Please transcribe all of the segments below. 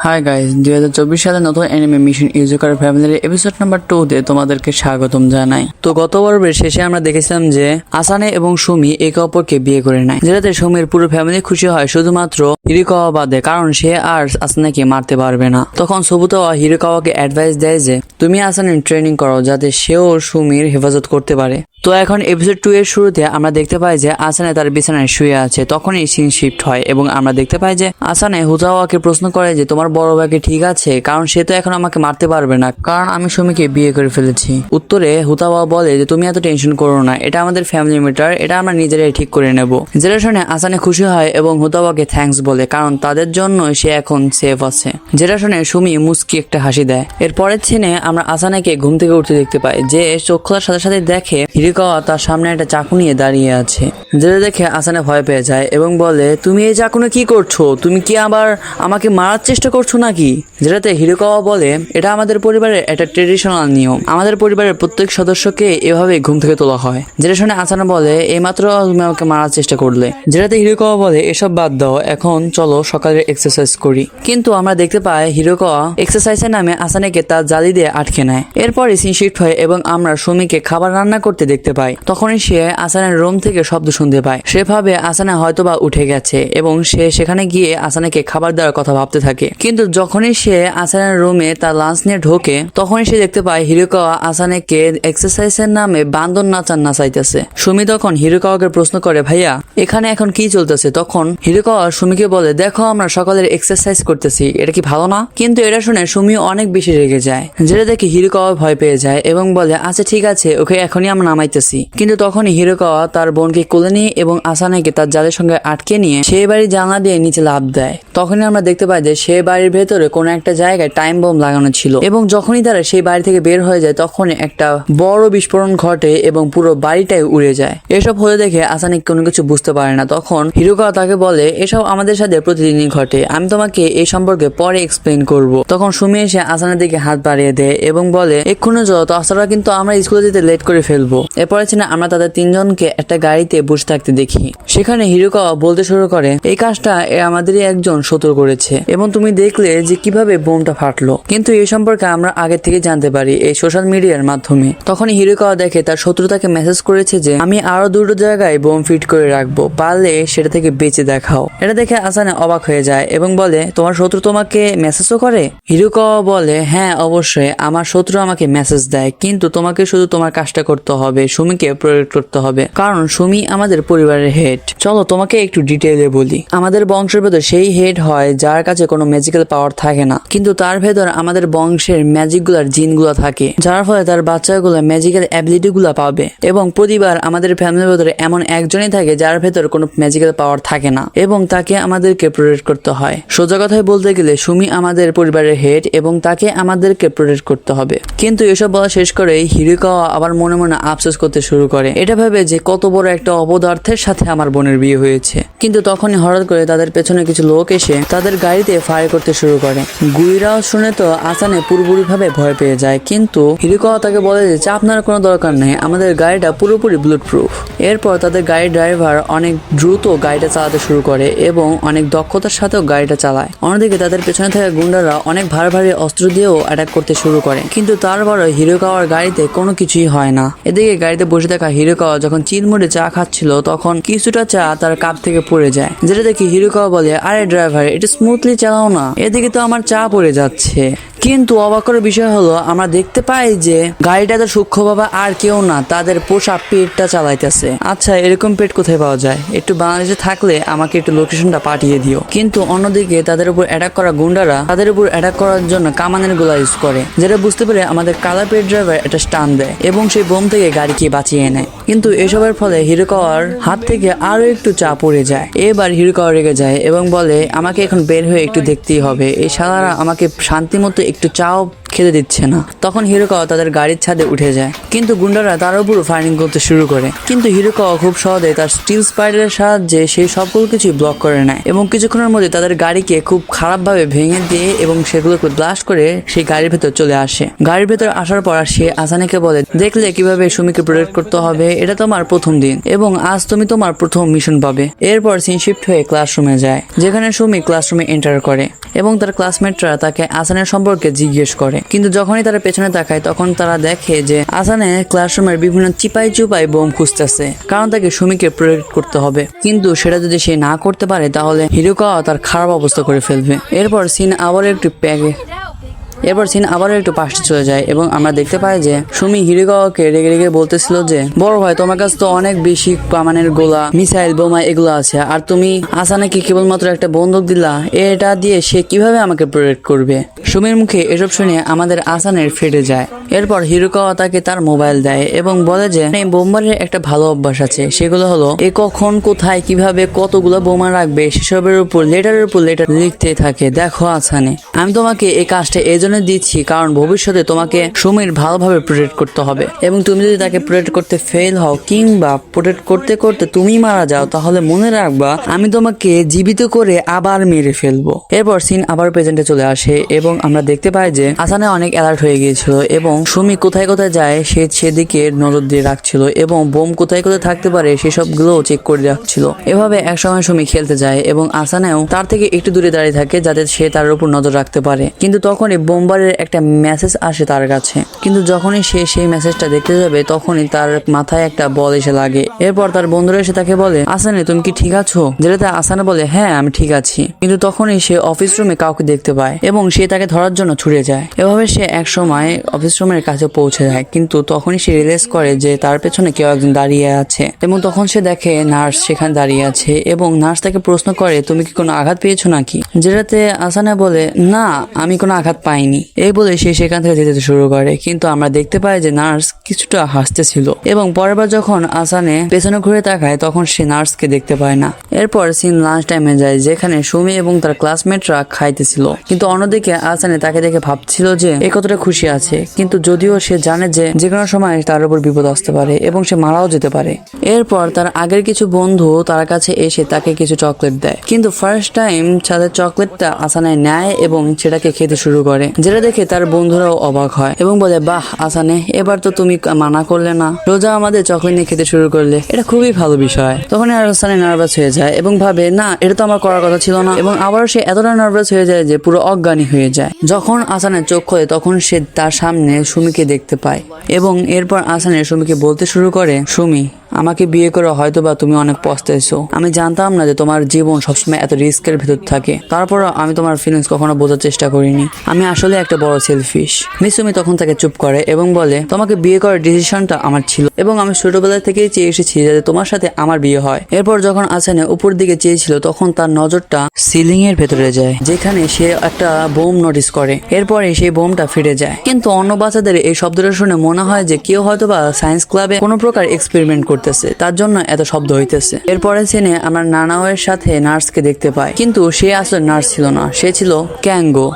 Hi guys, 2024 সালে নতুন anime mission ইউজুকার ফ্যামিলির এপিসোড নাম্বার 2 তে তোমাদেরকে স্বাগতম জানাই। তো গত পর্বের শেষে আমরা দেখেছিলাম যে আসানে এবং সুমি একে অপরকে বিয়ে করে নেয়, যেটাতে সুমির পুরো ফ্যামিলি খুশি হয় শুধুমাত্র হিরোকাওয়া বাদে, কারণ সে আর আসানেকে মারতে পারবে না। তখন সুবুতোয়া হিরোকাওয়াকে অ্যাডভাইস দেয় যে তুমি আসানের ট্রেনিং করো যাতে সেও সুমির হেফাজত করতে পারে। তো এখন এপিসোড 2 এর শুরুতে আমরা দেখতে পাই যে আসানে তার বিছানায় শুয়ে আছে। তখনই সিন শিফট হয় এবং আমরা দেখতে পাই যে আসানে হুতাওয়াকে প্রশ্ন করে যে তোমার বড় ভাইকে ঠিক আছে, কারণ সে তো এখন আমাকে মারতে পারবে না, কারণ আমি সুমিকে বিয়ে করে ফেলেছি। উত্তরে হুতাওয়া বলে যে তুমি এত টেনশন করো না, এটা আমাদের ফ্যামিলি ম্যাটার, এটা আমরা নিজেরাই ঠিক করে নেব। যেটা শুনে আসানে খুশি হয় এবং হুতাওয়াকে থ্যাঙ্কস বলে, কারণ তাদের জন্য সে এখন সেফ আছে। যেটা শুনে সুমি মুস্কি একটা হাসি দেয়। এর পরের সিনে আমরা আসানেকে ঘুম থেকে উঠতে দেখতে পাই, যে চোখ খোলার সাথে সাথে দেখে হিরোকাওয়া তার সামনে একটা চাকু নিয়ে দাঁড়িয়ে আছে। যেটা দেখে আসানে ভয় পেয়ে যায় এবং বলে তুমি এই চাকুনে কি করছো, তুমি কি আবার আমাকে মারার চেষ্টা করছো নাকি? যেটাতে হিরোকাওয়া বলে এটা আমাদের পরিবারের একটা ট্রেডিশনাল নিয়ম, আমাদের পরিবারের প্রত্যেক সদস্যকে এভাবে ঘুম থেকে তোলা হয়। যেটা শুনে আসানে বলে এইমাত্র তুমি আমাকে মারার চেষ্টা করলে। যেটাতে হিরোকাওয়া বলে এসব বাদ দাও, এখন চলো সকালে এক্সারসাইজ করি। কিন্তু আমরা দেখতে পাই হিরোকাওয়া এক্সারসাইজের নামে আসানেকে তার জালি দিয়ে আটকে নেয়। এরপরে সিন শিফট হয় এবং আমরা সুমিকে খাবার রান্না করতে দেখতে পাই। তখনই সে আসানের রুম থেকে শব্দ শুনতে পায়। সে ভাবে আসানে হয়তোবা উঠে গেছে এবং সে সেখানে গিয়ে আসানেকে খাবার দেওয়ার কথা ভাবতে থাকে। কিন্তু যখনই সে আসানের রুমে তার লাঞ্চ নিয়ে ঢোকে, তখনই সে দেখতে পায় হিরোকাওয়া আসানেকে এক্সারসাইজের নামে বান্দর নাচাইতেছে। সুমি তখন হিরোকাওয়াকে প্রশ্ন করে ভাইয়া এখানে এখন কি চলতেছে? তখন হিরোকাওয়া সুমিকে বলে দেখো আমরা সকালের এক্সারসাইজ করতেছি, এটা কি ভালো না? কিন্তু এটা শুনে সুমি অনেক বেশি রেগে যায়। যেটা দেখে হিরোকাওয়া ভয় পেয়ে যায় এবং বলে আচ্ছা ঠিক আছে, ওকে এখনই আমরা নামাইতেছি। কিন্তু তখনই হিরোকাওয়া তার বোনকে কোলে নিয়ে এবং আসানেকে তার জালের সঙ্গে আটকে নিয়ে সেই বাড়ির জানলা দিয়ে নিচে লাফ দেয়। তখনই আমরা দেখতে পাই যে সেই বাড়ির ভেতরে কোনো একটা জায়গায় টাইম বোম লাগানো ছিল এবং যখনই তারা সেই বাড়ি থেকে বের হয়ে যায় তখনই একটা বড় বিস্ফোরণ ঘটে এবং পুরো বাড়িটাই উড়ে যায়। এসব হয়ে দেখে আসানে কোনো কিছু বুঝতে পারে না। তখন হিরোকাওয়া তাকে বলে এসব আমাদের সাথে প্রতিদিনই ঘটে, আমি তোমাকে এই সম্পর্কে পরে এক্সপ্লেন করব। তখন সুমি এসে আসানের দিকে হাত বাড়িয়ে দেয় এবং বলে এক্ষুনি চলো, তাছাড়া কিন্তু আমরা স্কুলে যেতে লেট করে ফেলবো। এরপরে আমরা তাদের তিনজনকে একটা গাড়িতে বসে থাকতে দেখি। সেখানে হিরোকাওয়া বলতে শুরু করে এই কাজটা আমাদেরই একজন শত্রু করেছে এবং তুমি দেখলে যে কিভাবে বোমটা ফাটলো, কিন্তু এই সম্পর্কে আমরা আগে থেকে জানতে পারি এই সোশ্যাল মিডিয়ার মাধ্যমে। তখনই হিরোকাওয়া দেখে তার শত্রু তাকে মেসেজ করেছে যে আমি আরো দুটো জায়গায় বোম ফিট করে রাখবো, পারলে সেটা থেকে বেঁচে দেখাও। এটা দেখে আসানে অবাক হয়ে যায় এবং বলে তোমার শত্রু তোমাকে মেসেজও করে? হিরোকাওয়া বলে হ্যাঁ অবশ্যই, আমার শত্রু আমাকে মেসেজ দেয়, কিন্তু তোমাকে শুধু তোমার কাজটা করতে হবে, সুমিকে প্রয়োগ করতে হবে, কারণ সুমি আমাদের পরিবারের হেড। চলো তোমাকে একটু ডিটেইলে বলি। আমাদের বংশের ভেতর সেই হেড হয় যার কাছে কোনো ম্যাজিক্যাল পাওয়ার থাকে না, কিন্তু তার ভেতর আমাদের বংশের ম্যাজিক গুলার জিন গুলা থাকে, যার ফলে তার বাচ্চাগুলো ম্যাজিক্যাল অ্যাবিলিটি গুলা পাবে। এবং প্রতিবার আমাদের ফ্যামিলির ভেতরে এমন একজনই থাকে যার ভেতর কোনো ম্যাজিক্যাল পাওয়ার থাকে না এবং তাকে আমাদেরকে প্রোটেক্ট করতে হয়। সোজা কথায় বলতে গেলে সুমি আমাদের পরিবারের হেড এবং তাকে আমাদেরকে প্রোটেক্ট করতে হবে। কিন্তু এসব বলা শেষ করে হিরোকাওয়া আবার মনে মনে আফসোস করতে শুরু করে, এটা ভেবে যে কত বড় একটা অপদার্থের সাথে আমার বোনের বিয়ে হয়েছে। কিন্তু তখনই হঠাৎ করে তাদের পেছনে কিছু লোক এসে তাদের গাড়িতে ফায়ার করতে শুরু করে। গুলিরাও শুনে তো আসানে পুরোপুরি ভাবে ভয় পেয়ে যায়, কিন্তু হিরোকাওয়া তাকে বলে যে চাপ নেওয়ার কোনো দরকার নেই, আমাদের গাড়িটা পুরোপুরি বুলেট প্রুফ। এরপর তাদের গাড়ির ড্রাইভার অনেক দ্রুত গাড়িটা চালাতে শুরু করে এবং অনেক দক্ষতার সাথেও গাড়িটা চালায়। অন্যদিকে তাদের পেছনে থাকা গুন্ডারা অনেক ভারী অস্ত্র দিয়েও অ্যাটাক করতে শুরু করে, কিন্তু তারপরও হিরোকাওয়ার গাড়িতে কোনো কিছুই হয় না। এদিকে গাড়িতে বসে থাকা হিরোকাওয়া যখন চিলমুড়ে চা খাচ্ছিল তখন কিছুটা চা তার কাপ থেকে পড়ে যায়। যেটা দেখি হিরোকাওয়া বলে আরে ড্রাইভার এটা স্মুথলি চালাও না, এদিকে তো আমার চা পড়ে যাচ্ছে। কিন্তু অবাক করার বিষয় হলো আমরা দেখতে পাই যে গাড়িটাতে সূক্ষ্ম বাবা আর কেউ না, তাদের পোষা পেটটা চালাইতেছে। আচ্ছা এরকম পেট কোথায় পাওয়া যায়? একটু বাংলাদেশে থাকলে আমাকে একটু লোকেশনটা পাঠিয়ে দিও। কিন্তু অন্যদিকে তাদের উপর অ্যাটাক করা গুন্ডারা তাদের উপর অ্যাটাক করার জন্য কামানের গোলা ইউজ করে, যেটা বুঝতে পেরে আমাদের কালা পেট ড্রাইভার একটা স্টান দেয় এবং সেই বোম থেকে গাড়িকে বাঁচিয়ে নেয়। কিন্তু এসবের ফলে হিরোকাওয়ার হাত থেকে আরো একটু চা পড়ে যায়। এবার হিরোকাওয়া রেগে যায় এবং বলে আমাকে এখন বের হয়ে একটু দেখতেই হবে, এই শালারা আমাকে শান্তি মতো একটু চাও খেতে দিচ্ছে না। তখন হিরোকাওয়া তাদের গাড়ির ছাদে উঠে যায়, কিন্তু গুন্ডারা তার উপর ফায়ারিং করতে শুরু করে। কিন্তু হিরোকাওয়া খুব সহজে তার স্টিল স্পাইডারের সাহায্যে সেই সবগুলো কিছুই ব্লক করে নেয় এবং কিছুক্ষণের মধ্যে তাদের গাড়িকে খুব খারাপভাবে ভেঙে দিয়ে এবং সেগুলোকে ব্লাস্ট করে সেই গাড়ির ভেতর চলে আসে। গাড়ির ভেতর আসার পর সে আসানেকে বলে, দেখলে কিভাবে সুমিকে প্রোটেক্ট করতে হবে, এটা তোমার প্রথম দিন এবং আজ তুমি তোমার প্রথম মিশন পাবে। এরপর সিন শিফট হয়ে ক্লাসরুমে যায়, যেখানে সুমি ক্লাসরুমে এন্টার করে এবং তার ক্লাসমেটরা তাকে আসানের সম্পর্কে জিজ্ঞেস করে। কিন্তু যখনই তারা পেছনে তাকায় তখন তারা দেখে যে আসানে ক্লাসরুমের বিভিন্ন চিপাই চুপাই বোম খুঁজতেছে, কারণ তাকে সুমিকে প্রোটেক্ট করতে হবে। কিন্তু সেটা যদি সে না করতে পারে তাহলে হিরোকাওয়া তার খারাপ অবস্থা করে ফেলবে। এরপর সিন আবারও একটু পাশে চলে যায় এবং আমরা দেখতে পাই যে সুমি হিরোকাওয়াকে রেগে রেগে বলতেছিল যে, বড় ভাই তোমার কাছে তো অনেক বেশি কামানের গোলা, মিসাইল, বোমা এগুলো আছে, আর তুমি আসানাকে কেবলমাত্র একটা বন্দুক দিলা, এটা দিয়ে সে কিভাবে আমাকে প্রোটেক্ট করবে? সুমির মুখে এসব শুনে আমাদের আসানের ফেটে যায়। এরপর হিরোকাওয়া তাকে তার মোবাইল দেয় এবং বলে যে এই বোম্বারের একটা ভালো অভ্যাস আছে, সেগুলো হলো এ কখন কোথায় কিভাবে কতগুলো বোমা রাখবে সেসবের উপর লেটারের উপর লেটার লিখতে থাকে। দেখো আসানে, আমি তোমাকে এই কাজটা এজন্য দিচ্ছি কারণ ভবিষ্যতে তোমাকে সুমির ভালোভাবে প্রোটেক্ট করতে হবে এবং তুমি যদি তাকে প্রোটেক্ট করতে ফেল হও কিংবা প্রোটেক্ট করতে করতে তুমি মারা যাও তাহলে মনে রাখবা আমি তোমাকে জীবিত করে আবার মেরে ফেলবো। এরপর সিন আবার প্রেজেন্টে চলে আসে এবং আমরা দেখতে পাই যে আসানে অনেক অ্যালার্ট হয়ে গিয়েছিল এবং সুমি কোথায় কোথায় যায় সেদিকে নজর দিয়ে রাখছিল এবং বোম কোথায় কোথায় থাকতে পারে সেসবগুলো চেক করে রাখছিল। এভাবে একসময় সুমি খেলতে যায় এবং আসানেও তার থেকে একটু দূরে দাঁড়িয়ে থাকে যাতে সে তার উপর নজর রাখতে পারে। কিন্তু তখনই বোম্বারের একটা মেসেজ আসে তার কাছে, কিন্তু যখনই সে সেই মেসেজটা দেখতে যাবে তখনই তার মাথায় একটা বল এসে লাগে। এরপর তার বন্ধুরা এসে তাকে বলে, আসানে তুমি কি ঠিক আছো? যেটাতে আসানে বলে, হ্যাঁ আমি ঠিক আছি। কিন্তু তখনই সে অফিস রুমে কাউকে দেখতে পায় এবং সে তাকে ধরার জন্য ছুটে যায়। এভাবে সে এক সময় অফিস রুমের কাছে পৌঁছে যায়, কিন্তু তখনই সে রিয়েলাইজ করে যে তার পেছনে কেউ একজন দাঁড়িয়ে আছে এবং তখন সে দেখে নার্স সেখানে দাঁড়িয়ে আছে এবং নার্স তাকে প্রশ্ন করে, তুমি কি কোনো আঘাত পেয়েছো নাকি? যেটাতে আসানে বলে, না আমি কোনো আঘাত পাইনি। এই বলে সে সেখান থেকে যেতে শুরু করে, কিন্তু আমরা দেখতে পাই যে নার্স কিছুটা হাসতেছিল এবং পরের বার যখন আসানে পেছনে ঘুরে তাকায় তখন সে নার্সকে দেখতে পায় না। এরপর সিন লাঞ্চ টাইমে যায়, যেখানে সুমি এবং তার ক্লাসমেটরা খাইতেছিল, কিন্তু অন্যদিকে আসানে তাকে দেখে ভাবছিল যে এ কতটা খুশি আছে, কিন্তু যদিও সে জানে যে কোনো সময় তার উপর বিপদ আসতে পারে এবং সে মারাও যেতে পারে। এরপর তার আগের কিছু বন্ধু তার কাছে এসে তাকে কিছু চকলেট দেয়, কিন্তু ফার্স্ট টাইম তাদের চকলেটটা আসানে নেয় এবং সেটাকে খেতে শুরু করে, যেটা দেখে তার বন্ধুরাও অবাক হয় এবং বলে, বাহ আসানে, এবার তো তুমি মানা করলে না, রোজা আমাদের চকলেট নিয়ে খেতে শুরু করলে, এটা খুবই ভালো বিষয়। তখন আসানে নার্ভাস হয়ে যায় এবং ভাবে, না এটা তো আমার করার কথা ছিল না, এবং আবারও সে এতটা নার্ভাস হয়ে যায় যে পুরো অজ্ঞানী হয়ে যায়। যখন আসানের চোখ খোলে তখন সে তার সামনে সুমিকে দেখতে পায় এবং এরপর আসানে সুমিকে বলতে শুরু করে, সুমি আমাকে বিয়ে করে হয়তোবা তুমি অনেক পস্তাইছো, আমি জানতাম না যে তোমার জীবন সবসময় এত রিস্কের ভেতর থাকে, তারপরও আমি তোমার ফিলিংস কখনো বোঝার চেষ্টা করিনি, আমি আসলে একটা বড় সেলফিশ। মিসুমি তখন তাকে চুপ করে এবং বলে, তোমাকে বিয়ে করার ডিসিশনটা আমার ছিল এবং আমি ছোটবেলা থেকেই চেয়ে এসেছি যাতে তোমার সাথে আমার বিয়ে হয়। এরপর যখন আসানে উপর দিকে চেয়েছিল তখন তার নজরটা সিলিং এর ভেতরে যায়, যেখানে সে একটা বোম নোটিস করে। এরপরে সেই বোমটা ফিরে যায়, কিন্তু অন্য বাচ্চাদের এই শব্দটা শুনে মনে হয় যে কেউ হয়তোবা সায়েন্স ক্লাবে কোনো প্রকার এক্সপেরিমেন্ট করতেছে, তার জন্য এত শব্দ হইতেছে। এরপরে সিনে আমরা নানাওয়ের সাথে নার্সকে দেখতে পাই, কিন্তু সে আসলে নার্স ছিল না, সে ছিল ক্যাঙ্গো,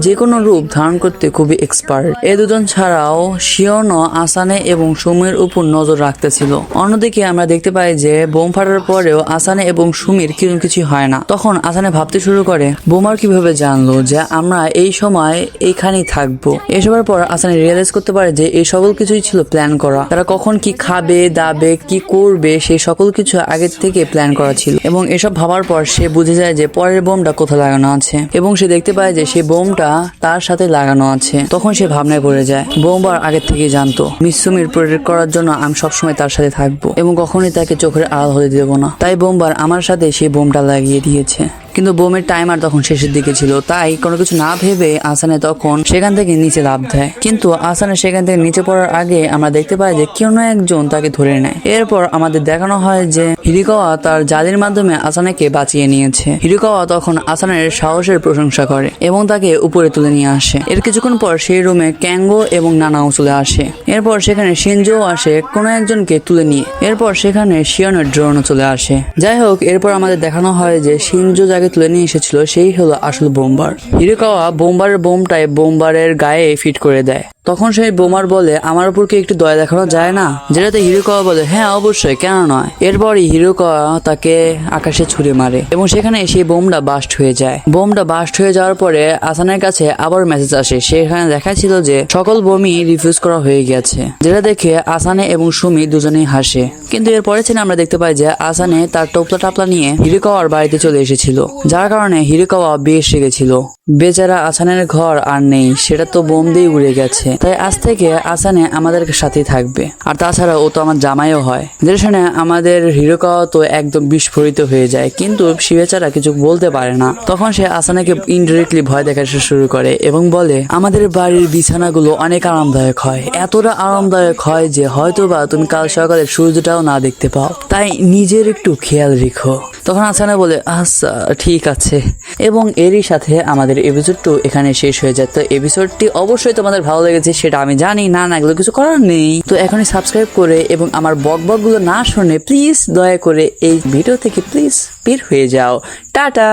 যে কোনো রূপ ধারণ করতে খুবই এক্সপার্ট। এই দুজন ছাড়াও শিওনো আসানে এবং সুমির উপর নজর রাখতেছিল। অন্যদিকে আমরা দেখতে পাই যে বোম ফাটার পরেও আসানে এবং সুমির কিছু হয় না। তখন আসানে ভাবতে শুরু করে, বোমার কিভাবে জানলো যে আমরা এই সময় এইখানেই থাকবো? এসবের পর আসানে রিয়েলাইজ করতে পারে যে এই সকল কিছুই ছিল প্ল্যান করা, তারা কখন কি খাবে দাবে কি করবে সেই সকল কিছু আগের থেকে প্ল্যান করা ছিল। এবং এসব ভাবার পর সে বুঝে যায় যে পরের বোমটা কোথায় লাগানো আছে এবং সে দেখতে পায় যে সেই বোমটা তার সাথে লাগানো আছে। তখন সে ভাবনায় পড়ে যায়, বোমবার আগের থেকেই জানতো মিসুমির প্রোটেক্ট করার জন্য আমি সবসময় তার সাথে থাকবো এবং কখনোই তাকে চোখের আড়াল হতে দেবো না, তাই বোমবার আমার সাথে সেই বোমটা লাগিয়ে দিয়েছে। কিন্তু বোমের টাইমার তখন শেষের দিকে ছিল, তাই কোনো কিছু না ভেবে আসানে তখন সেখান থেকে নিচে লাফ দেয়। কিন্তু আসানে সেখান থেকে নিচে পড়ার আগে আমরা দেখতে পাই যে কেউ না একজন তাকে ধরে নেয়। এরপর আমাদের দেখানো হয় যে হিরোকাওয়া তার জালির মাধ্যমে আসানেকে বাঁচিয়ে নিয়েছে। হিরোকাওয়া তখন আসানের সাহসের প্রশংসা করে এবং তাকে উপরে তুলে নিয়ে আসে। এর কিছুক্ষণ পর সেই রুমে ক্যাঙ্গো এবং নানাও চলে আসে। এরপর সেখানে শিনজো আসে কোনো একজনকে তুলে নিয়ে। এরপর সেখানে শিওনের ড্রোনও চলে আসে। যাই হোক, এরপর আমাদের দেখানো হয় যে শিনজো তাকে তুলে নিয়ে এসেছিল সেই হলো আসল বোমবার। হিরোকাওয়া বোমবারের বোমটাই বোমবারের গায়ে ফিট করে দেয়। তখন সেই বোমার বলে আমার উপর কি একটু দয়া দেখানো যায় না, যেটাতে হিরোকাওয়া বলে হ্যাঁ অবশ্যই, কেন নয়। এরপরই হিরোকাওয়া তাকে আকাশে ছুঁড়ে মারে এবং সেখানে সেই বোমটা বাস্ট হয়ে যায়। বোমটা বাস্ট হয়ে যাওয়ার পরে আসানের কাছে আবার মেসেজ আসে, সেখানে দেখাচ্ছিল যে সকল বোমই রিফিউজ করা হয়ে গেছে, যেটা দেখে আসানে এবং সুমি দুজনেই হাসে। কিন্তু এরপরে ছিল আমরা দেখতে পাই যে আসানে তার টোপলা টাপলা নিয়ে হিরোকাওয়ার বাড়িতে চলে এসেছিল, যার কারণে হিরোকাওয়া বেশ রেগেছিল। বেচারা আসানের ঘর আর নেই, সেটা তো বোম দিয়ে উড়ে গেছে। তাই আজ থেকে আসানে আমাদের সাথেই থাকবে, আর তাছাড়া ও তো আমার জামাইও হয়। যেটা শুনে আমাদের হিরোকাওয়া তো একদম বিস্ফোরিত হয়ে যায়, কিন্তু সে বেচারা কিছু বলতে পারে না। তখন সে আসানাকে ইনডিরেক্টলি ভয় দেখাতে শুরু করে এবং বলে আমাদের বাড়ির বিছানাগুলো অনেক আরামদায়ক হয়, এতটা আরামদায়ক হয় যে হয়তোবা তুমি কাল সকালে সূর্যটাও না দেখতে পাও, তাই নিজের একটু খেয়াল রেখো। তখন আসানা বলে আচ্ছা ঠিক আছে, এবং এরই সাথে আমাদের এপিসোড 2 এখানে শেষ হয়ে যায়। তো এপিসোডটি অবশ্যই তোমাদের ভালো লেগেছে সেটা আমি জানি, না এগুলো কিছু করার নেই। তো এখনই সাবস্ক্রাইব করে এবং আমার বকবকগুলো না শুনে প্লিজ দয়া করে এই ভিডিও থেকে প্লিজ বের হয়ে যাও। টাটা।